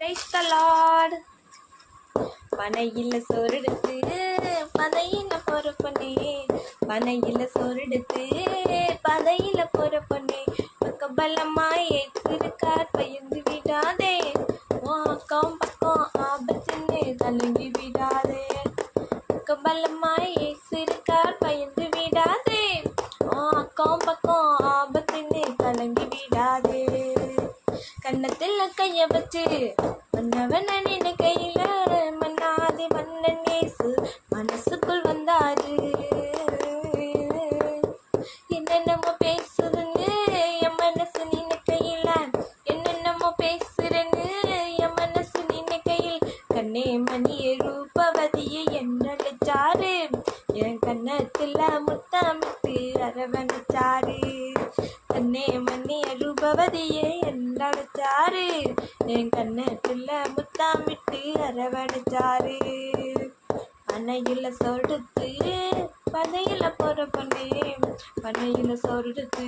Praise the Lord. பனையில சோறெடுத்து பதையில போற பொண்ணே, பனையில சோறெடுத்து பதையில போற பொண்ணே, பக்கபலமாயே சிறுகார் பயந்து விடாதே, அக்கம் பக்கம் ஆபத்துன்னு கலங்கி விடாதே, பக்கபலமாயே சிறுகார் பயந்து விடாதே, அக்கம் பக்கம் ஆபத்துன்னு கலங்கி விடாதே. கன்னத்தில் கைய வச்சு மன்னவன நினைக்கையில மன்னாதி மன்னன் இயேசு மனசுக்குள் வந்தாரு. என்னென்னமோ பேசுதுன்னு என் மனசு நினைக்கையில, என்னென்னமோ பேசுறேன்னு என் மனசு நினைக்கையில், கண்ணே மணியே ரூபவதியை என்னழைச்சாரு, என் கன்னத்துல முத்தமிட்டு அரவணைச்சாரு. கண்ணே மணிய ரூபவதியை என்னழைச்சாரு, என் கன்னத்துல முத்தமிட்டு அரவணைச்சாரு. பனையில சொடுத்து பதையில போற பொண்ணே, பனையில சொடுத்து